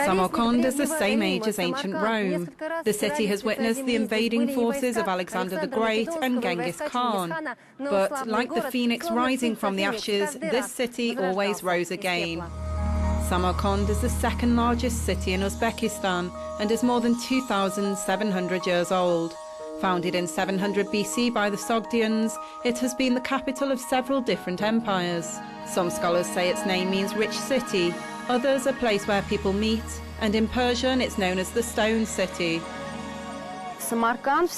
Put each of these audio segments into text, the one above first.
Samarkand is the same age as ancient Rome. The city has witnessed the invading forces of Alexander the Great and Genghis Khan. But like the phoenix rising from the ashes, this city always rose again. Samarkand is the second largest city in Uzbekistan and is more than 2,700 years old. Founded in 700 BC by the Sogdians, it has been the capital of several different empires. Some scholars say its name means rich city, others a place where people meet, and in Persian it's known as the Stone City. Samarkand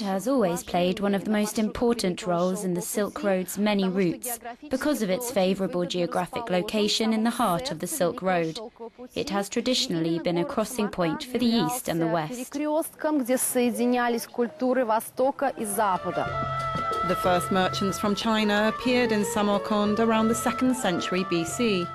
has always played one of the most important roles in the Silk Road's many routes because of its favourable geographic location in the heart of the Silk Road. It has traditionally been a crossing point for the East and the West. The first merchants from China appeared in Samarkand around the 2nd century BC.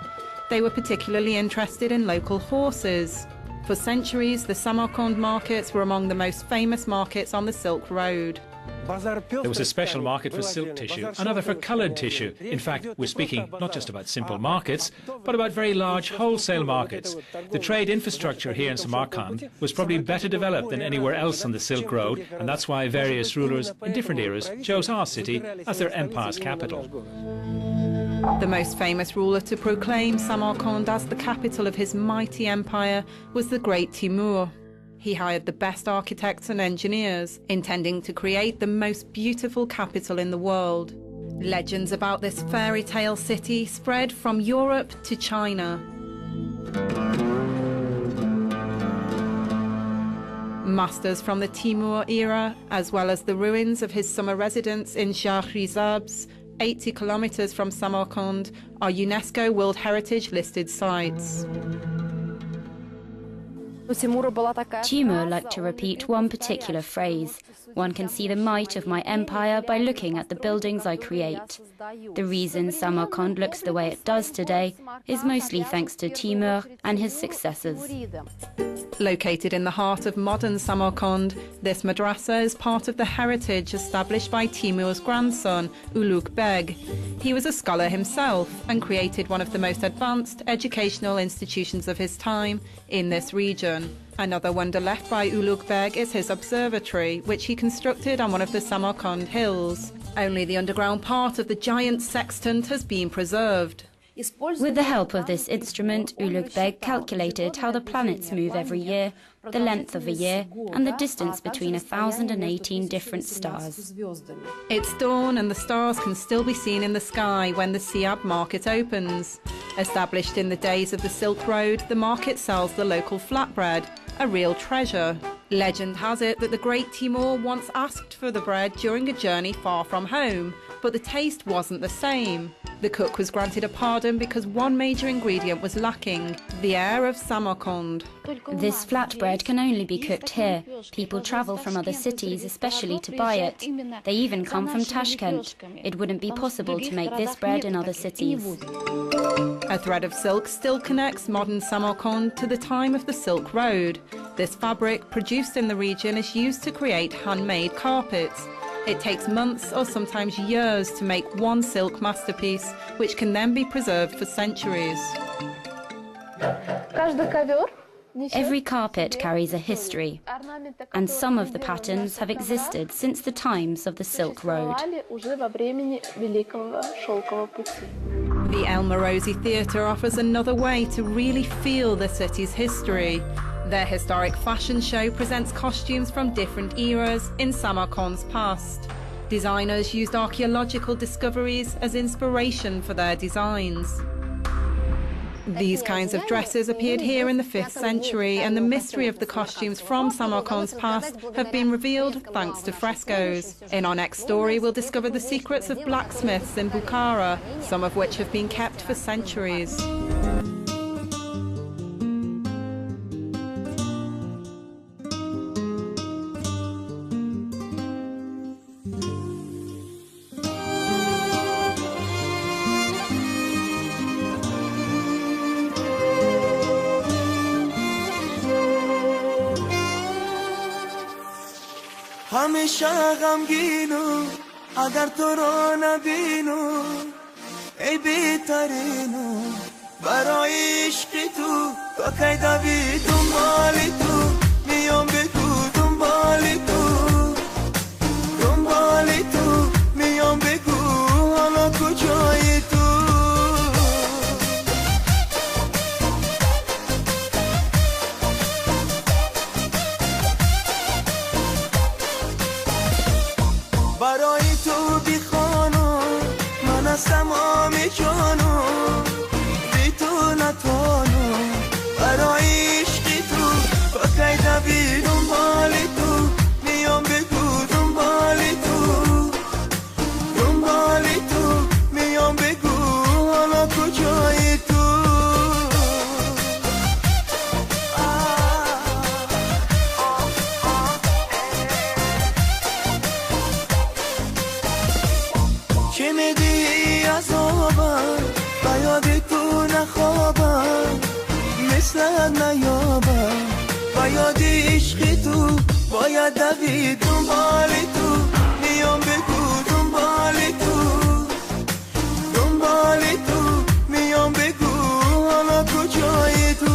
They were particularly interested in local horses. For centuries, the Samarkand markets were among the most famous markets on the Silk Road. There was a special market for silk tissue, another for coloured tissue. In fact, we're speaking not just about simple markets, but about very large wholesale markets. The trade infrastructure here in Samarkand was probably better developed than anywhere else on the Silk Road, and that's why various rulers in different eras chose our city as their empire's capital. The most famous ruler to proclaim Samarkand as the capital of his mighty empire was the great Timur. He hired the best architects and engineers, intending to create the most beautiful capital in the world. Legends about this fairy tale city spread from Europe to China. Masters from the Timur era, as well as the ruins of his summer residence in Shahrizabs, 80 kilometers from Samarkand, are UNESCO World Heritage listed sites. Timur liked to repeat one particular phrase: "One can see the might of my empire by looking at the buildings I create." The reason Samarkand looks the way it does today is mostly thanks to Timur and his successors. Located in the heart of modern Samarkand, this madrasa is part of the heritage established by Timur's grandson, Ulugh Beg. He was a scholar himself and created one of the most advanced educational institutions of his time in this region. Another wonder left by Ulugh Beg is his observatory, which he constructed on one of the Samarkand hills. Only the underground part of the giant sextant has been preserved. With the help of this instrument, Ulugh Beg calculated how the planets move every year, the length of a year, and the distance between 1,018 different stars. It's dawn and the stars can still be seen in the sky when the Siab market opens. Established in the days of the Silk Road, the market sells the local flatbread, a real treasure. Legend has it that the great Timur once asked for the bread during a journey far from home, but the taste wasn't the same. The cook was granted a pardon because one major ingredient was lacking: the air of Samarkand. This flatbread can only be cooked here. People travel from other cities especially to buy it. They even come from Tashkent. It wouldn't be possible to make this bread in other cities. A thread of silk still connects modern Samarkand to the time of the Silk Road. This fabric, produced in the region, is used to create handmade carpets. It takes months or sometimes years to make one silk masterpiece, which can then be preserved for centuries. Every carpet carries a history, and some of the patterns have existed since the times of the Silk Road. The El Morosi Theatre offers another way to really feel the city's history. Their historic fashion show presents costumes from different eras in Samarkand's past. Designers used archaeological discoveries as inspiration for their designs. These kinds of dresses appeared here in the 5th century, and the mystery of the costumes from Samarkand's past have been revealed thanks to frescoes. In our next story, we'll discover the secrets of blacksmiths in Bukhara, some of which have been kept for centuries. همیشه غمگینو اگر تو رو نبینو ای بهترینو برای عشقی تو تا کی دوی دنبالی تو میام بگو دنبالی تو میام بگو حالا کجایی تو برای تو بی خانم من هستم آمی جانم بی تو نتوانم برای عشقی تو با کی دوی دنبالی تو میام بگو دنبالی تو میام بگو حالا کجایی تو چه میدی عذابم و یاد تو نخوابم مثلت نیابم و یاد عشقی تو باید دوید دنبالی تو میام بگو دنبالی تو میام بگو حالا کجایی تو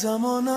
زمان